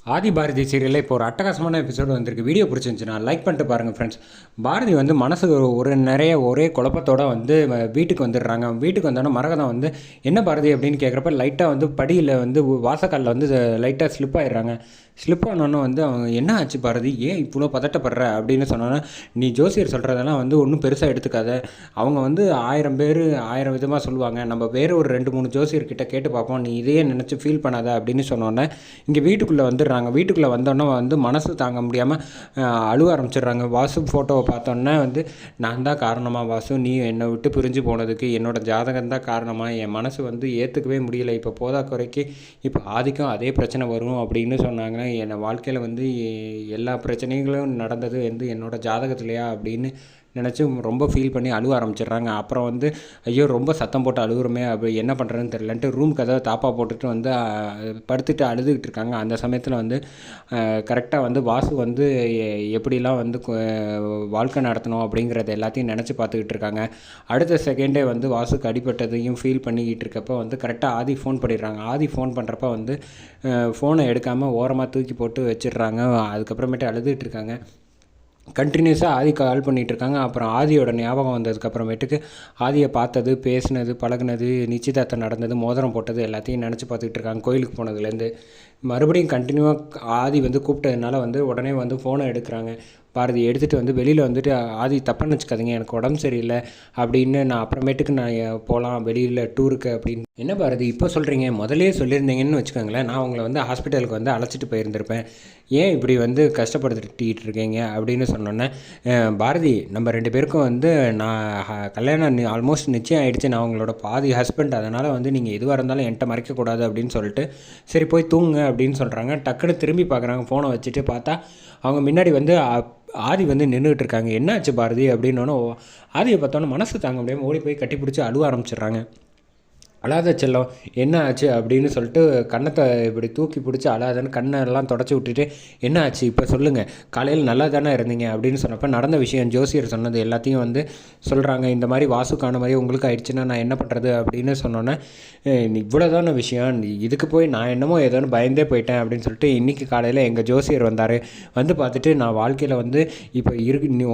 ஆதி பாரதி சீரியலில் இப்போ ஒரு அட்டகாசமான எபிசோடு வந்திருக்கு. வீடியோ பிடிச்சிருந்துச்சுன்னா லைக் பண்ணிட்டு பாருங்கள் ஃப்ரெண்ட்ஸ். பாரதி வந்து மனசு ஒரே குழப்பத்தோடு வந்து வீட்டுக்கு வந்துடுறாங்க. வீட்டுக்கு வந்தோடனே மரகதம் வந்து என்ன பாரதி அப்படின்னு கேட்குறப்ப லைட்டாக வந்து படியில் வந்து வாசக்காலில் வந்து லைட்டாக ஸ்லிப் ஆகிடுறாங்க. ஸ்லிப் ஆனோன்னு வந்து அவங்க என்ன ஆச்சு பாரதி, ஏன் இவ்வளோ பதட்டப்படுற அப்படின்னு சொன்னோன்னா, நீ ஜோசியர் சொல்கிறதெல்லாம் வந்து ஒன்றும் பெருசாக எடுத்துக்காத. அவங்க வந்து 1000 பேர் 1000 விதமாக சொல்லுவாங்க. நம்ம வேறு ஒரு 2-3 ஜோசியர்கிட்ட கேட்டு பார்ப்போம். நீ இதையே நினச்சி ஃபீல் பண்ணாத அப்படின்னு சொன்னோன்னே இங்கே வீட்டுக்குள்ளே வந்துடுறாங்க. வீட்டுக்குள்ளே வந்தோன்னே வந்து மனசு தாங்க முடியாமல் அழுவ ஆரம்பிச்சிடுறாங்க. வாசு ஃபோட்டோவை பார்த்தோன்னே வந்து நான் தான் காரணமாக வாசு, நீ என்னை விட்டு பிரிஞ்சு போனதுக்கு என்னோடய ஜாதகம் தான் காரணமாக, என் மனசு வந்து ஏற்றுக்கவே முடியலை. இப்போ போதா குறைக்கு இப்போ ஆதிக்கும் அதே பிரச்சனை வரும் அப்படின்னு சொன்னாங்க. என் வாழ்க்கையில் வந்து எல்லா பிரச்சனைகளும் நடந்தது வந்து என்னோடய ஜாதகத்துலையா அப்படின்னு நினச்சி ரொம்ப ஃபீல் பண்ணி அழுவ ஆரம்பிச்சிடுறாங்க. அப்புறம் வந்து ஐயோ ரொம்ப சத்தம் போட்டு அழுகுறமே, அப்படி என்ன பண்ணுறதுன்னு தெரியலன்ட்டு ரூம் கதவை தாப்பா போட்டுட்டு வந்து படுத்துட்டு அழுதுகிட்டு இருக்காங்க. அந்த சமயத்தில் வந்து கரெக்டாக வந்து வாசு வந்து எப்படிலாம் வந்து வாழ்க்கை நடத்தணும் அப்படிங்கிறத எல்லாத்தையும் நினச்சி பார்த்துக்கிட்டு இருக்காங்க. அடுத்த செகண்டே வந்து வாசுக்கு அடிப்பட்டதையும் ஃபீல் பண்ணிக்கிட்டு இருக்கப்போ வந்து கரெக்டாக ஆதி ஃபோன் பண்ணிடுறாங்க. ஆதி ஃபோன் பண்ணுறப்ப வந்து ஃபோனை எடுக்காமல் ஓரமாக தூக்கி போட்டு வச்சிடுறாங்க. அதுக்கப்புறமேட்டு அழுதுகிட்டு இருக்காங்க. கண்டினியூஸாக ஆதி கால் பண்ணிகிட்டு இருக்காங்க. அப்புறம் ஆதியோட ஞாபகம் வந்ததுக்கப்புறமேட்டுக்கு ஆதியை பார்த்தது, பேசினது, பழகுனது, நிச்சயதார்த்தம் நடந்தது, மோதிரம் போட்டது எல்லாத்தையும் நினச்சி பார்த்துக்கிட்டு இருக்காங்க. கோயிலுக்கு போனதுலேருந்து மறுபடியும் கண்டினியூவாக ஆதி வந்து கூப்பிட்டதுனால வந்து உடனே வந்து ஃபோனை எடுக்கிறாங்க. பாரதி எடுத்துகிட்டு வந்து வெளியில் வந்துட்டு, ஆதி தப்புன்னு வச்சுக்காதீங்க, எனக்கு உடம்பு சரியில்லை அப்படின்னு, நான் அப்புறமேட்டுக்கு நான் போகலாம் வெளியில் டூருக்கு அப்படின்னு. என்ன பாரதி இப்போ சொல்கிறீங்க, முதலே சொல்லியிருந்தீங்கன்னு வச்சுக்கோங்களேன், நான் உங்களை வந்து ஹாஸ்பிட்டலுக்கு வந்து அழைச்சிட்டு போயிருந்திருப்பேன். ஏன் இப்படி வந்து கஷ்டப்படுத்திட்டு இருக்கீங்க அப்படின்னு சொன்னோன்னே, பாரதி நம்ம 2 பேருக்கும் வந்து நான் கல்யாணம் ஆல்மோஸ்ட் நிச்சயம் ஆகிடுச்சு, நான் உங்களோட பாதி ஹஸ்பண்ட், அதனால் வந்து நீங்கள் எதுவாக இருந்தாலும் என்கிட்ட மறைக்கக்கூடாது அப்படின்னு சொல்லிட்டு சரி போய் தூங்குங்க அப்படின்னு சொல்கிறாங்க. டக்குன்னு திரும்பி பார்க்குறாங்க. ஃபோனை வச்சுட்டு பார்த்தா அவங்க முன்னாடி வந்து ஆதி வந்து நின்றுட்டு இருக்காங்க. என்னாச்சு பாரதி அப்படின்னோன்னு ஆதியை பார்த்தோன்னே மனசு தாங்க முடியாமல் ஓடி போய் கட்டி பிடிச்சி அழுவ ஆரம்பிச்சிடுறாங்க. அழாத செல்லம் என்ன ஆச்சு அப்படின்னு சொல்லிட்டு கன்னத்தை இப்படி தூக்கி பிடிச்சி அழாதன்னு கண்ணெல்லாம் தொடச்சி விட்டுட்டு, என்ன ஆச்சு இப்போ சொல்லுங்கள், காலையில் நல்லா தானே இருந்தீங்க அப்படின்னு சொன்னப்போ நடந்த விஷயம் ஜோசியர் சொன்னது எல்லாத்தையும் வந்து சொல்கிறாங்க. இந்த மாதிரி வாசுக்கான மாதிரி உங்களுக்கு ஆயிடுச்சுன்னா நான் என்ன பண்ணுறது அப்படின்னு சொன்னோன்னே, இவ்வளோதான விஷயம், இதுக்கு போய் நான் என்னமோ ஏதோன்னு பயந்தே போயிட்டேன் அப்படின்னு சொல்லிட்டு இன்றைக்கி காலையில் எங்கள் ஜோசியர் வந்தார். வந்து பார்த்துட்டு நான் வாழ்க்கையில் வந்து இப்போ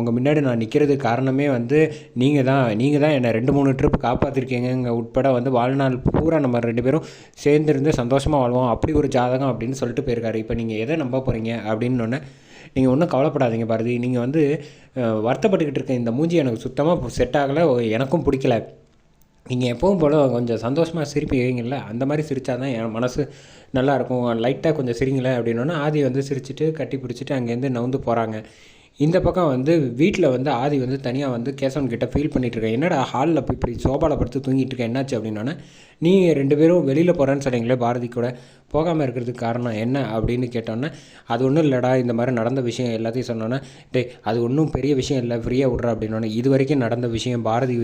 உங்கள் முன்னாடி நான் நிற்கிறதுக்கு காரணமே வந்து நீங்கள் தான் என்னை 2-3 ட்ரிப் காப்பாற்றிருக்கீங்க உட்பட வந்து நாள் பூரா நம்ம 2 பேரும் சேர்ந்துருந்து சந்தோஷமாக வாழ்வோம், அப்படி ஒரு ஜாதகம் அப்படின்னு சொல்லிட்டு போயிருக்காரு. இப்போ நீங்கள் எதை நம்ப போகிறீங்க அப்படின்னு நீங்கள் ஒன்றும் கவலைப்படாதீங்க பாரதி, நீங்கள் வந்து வருத்தப்பட்டுக்கிட்டு இருக்க இந்த மூஞ்சி எனக்கு சுத்தமாக செட் ஆகலை, எனக்கும் பிடிக்கல. நீங்கள் எப்பவும் போல் கொஞ்சம் சந்தோஷமாக சிரிப்பீங்கள்ல, அந்த மாதிரி சிரித்தா தான் என் மனசு நல்லாயிருக்கும், லைட்டாக கொஞ்சம் சிரிங்களேன் அப்படின்னோன்னா ஆதி வந்து சிரிச்சுட்டு கட்டி பிடிச்சிட்டு அங்கேருந்து நவுந்து போகிறாங்க. இந்த பக்கம் வந்து வீட்டில் வந்து ஆதி வந்து தனியாக வந்து கேசவன் கிட்ட ஃபீல் பண்ணிகிட்ருக்கேன். என்னடா ஹாலில் போய் இப்படி சோபாவில் படுத்து தூங்கிட்டு இருக்கேன், என்னாச்சு அப்படின்னோன்னே, நீங்கள் 2 பேரும் வெளியில் போகிறேன்னு சொன்னீங்களே பாரதி கூட, போகாமல் இருக்கிறதுக்கு காரணம் என்ன அப்படின்னு கேட்டோன்னே, அது ஒன்றும் இல்லைடா, இந்த மாதிரி நடந்த விஷயம் எல்லாத்தையும் சொன்னோன்னே, அது ஒன்றும் பெரிய விஷயம் இல்லை, ஃப்ரீயாக விட்றா அப்படின்னோன்னே, இது வரைக்கும் நடந்த விஷயம் பாரதி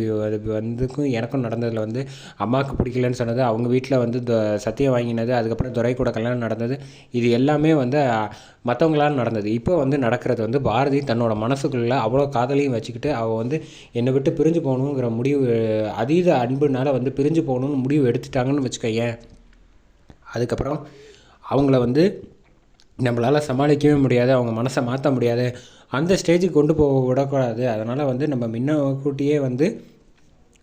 வந்துக்கும் எனக்கும் நடந்ததில் வந்து அம்மாவுக்கு பிடிக்கலன்னு சொன்னது, அவங்க வீட்டில் வந்து சத்தியம் வாங்கினது, அதுக்கப்புறம் துரை கூட கல்யாணம் நடந்தது, இது எல்லாமே வந்து மற்றவங்களால் நடந்தது. இப்போ வந்து நடக்கிறது வந்து பாரதி தன்னோட மனசுக்குள்ளே அவ்வளோ காதலையும் வச்சுக்கிட்டு அவள் வந்து என்னை விட்டு பிரிஞ்சு போகணுங்கிற முடிவு, அதீத அன்புனால வந்து பிரிஞ்சு போகணுன்னு முடிவு எடுத்துட்டாங்கன்னு வச்சுக்கோயேன். அதுக்கப்புறம் அவங்கள வந்து நம்மளால் சமாளிக்கவே முடியாது, அவங்க மனசை மாற்ற முடியாது, அந்த ஸ்டேஜுக்கு கொண்டு போக விடக்கூடாது. அதனால் வந்து நம்ம முன்னக்கூட்டியே வந்து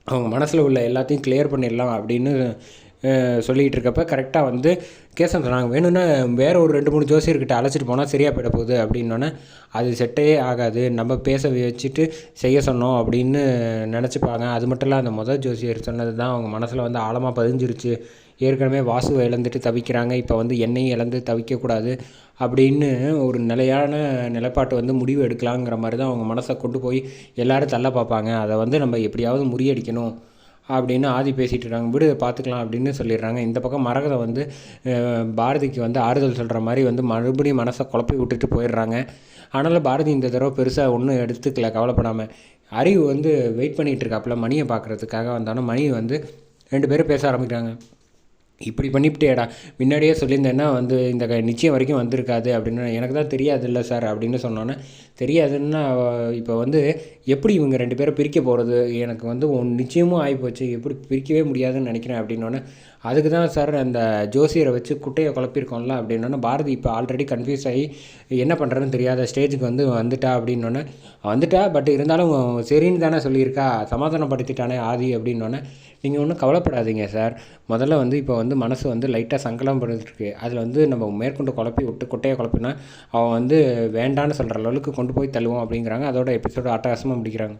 அவங்க மனசில் உள்ள எல்லாத்தையும் கிளியர் பண்ணிடலாம் அப்படின்னு சொல்லிகிட்டு இருக்கப்போ கரெக்டாக வந்து கேசவன் சொன்னாங்க, வேணும்னா வேறு ஒரு 2-3 ஜோசியர்கிட்ட அழைச்சிட்டு போனால் சரியாக போயிட போகுது அப்படின்னோன்னே, அது செட்டே ஆகாது, நம்ம பேச வச்சுட்டு செய்ய சொன்னோம் அப்படின்னு நினச்சிப்பாங்க. அது மட்டும் இல்லை, அந்த முதல் ஜோசியர் சொன்னது தான் அவங்க மனசில் வந்து ஆழமாக பதிஞ்சிருச்சு. ஏற்கனவே வாசுவை இழந்துட்டு தவிக்கிறாங்க, இப்போ வந்து என்னையும் இழந்து தவிக்கக்கூடாது அப்படின்னு ஒரு நிலையான நிலைப்பாட்டு வந்து முடிவு எடுக்கலாங்கிற மாதிரி தான் அவங்க மனசை கொண்டு போய் எல்லோரும் தள்ள பார்ப்பாங்க. அதை வந்து நம்ம எப்படியாவது முறியடிக்கணும் அப்படின்னு ஆதி பேசிகிட்டு இருக்காங்க. விடு பார்த்துக்கலாம் அப்படின்னு சொல்லிடுறாங்க. இந்த பக்கம் மரகதம் வந்து பாரதிக்கு வந்து ஆறுதல் சொல்கிற மாதிரி வந்து மறுபடியும் மனசை குழப்பி விட்டுட்டு போயிடுறாங்க. ஆனாலும் பாரதி இந்த தடவை பெருசாக ஒன்றும் எடுத்துக்கல, கவலைப்படாமல். அறிவு வந்து வெயிட் பண்ணிகிட்டு இருக்காப்புல மணியை பார்க்குறதுக்காக வந்தாலும் மணி வந்து 2 பேரும் பேச ஆரம்பிக்கிறாங்க. இப்படி பண்ணிவிட்டேடா, முன்னாடியே சொல்லியிருந்தேன்னா வந்து இந்த நிச்சயம் வரைக்கும் வந்திருக்காது அப்படின்னு, எனக்கு தான் தெரியாதுல்ல சார் அப்படின்னு சொன்னோன்னே, தெரியாதுன்னா இப்போ வந்து எப்படி இவங்க 2 பேரும் பிரிக்க போகிறது, எனக்கு வந்து நிச்சயமும் ஆகிப்போச்சு, எப்படி பிரிக்கவே முடியாதுன்னு நினைக்கிறேன் அப்படின்னோடனே, அதுக்கு தான் சார் அந்த ஜோசியரை வச்சு குட்டையை குழப்பியிருக்கோம்ல அப்படின்னோடனே பாரதி இப்போ ஆல்ரெடி கன்ஃபியூஸ் ஆகி என்ன பண்ணுறதுன்னு தெரியாத ஸ்டேஜுக்கு வந்துட்டா அப்படின்னோடனே வந்துட்டா, பட் இருந்தாலும் சரின்னு தானே சொல்லியிருக்கா, சமாதானப்படுத்திட்டானே ஆதி அப்படின்னோடனே நீங்கள் ஒன்றும் கவலைப்படாதீங்க சார். முதல்ல இப்போ மனசு லைட்டாக சங்கடம் படுத்துருக்கு. அதில் நம்ம மேற்கொண்டு குழப்பி விட்டு குட்டையை குழப்பினா அவன் வேண்டான்னு சொல்கிற அளவுக்கு கொண்டு போய் தள்ளுவோம் அப்படிங்கிறாங்க. அதோட எபிசோடு அட்டகாசமாக முடிக்கிறாங்க.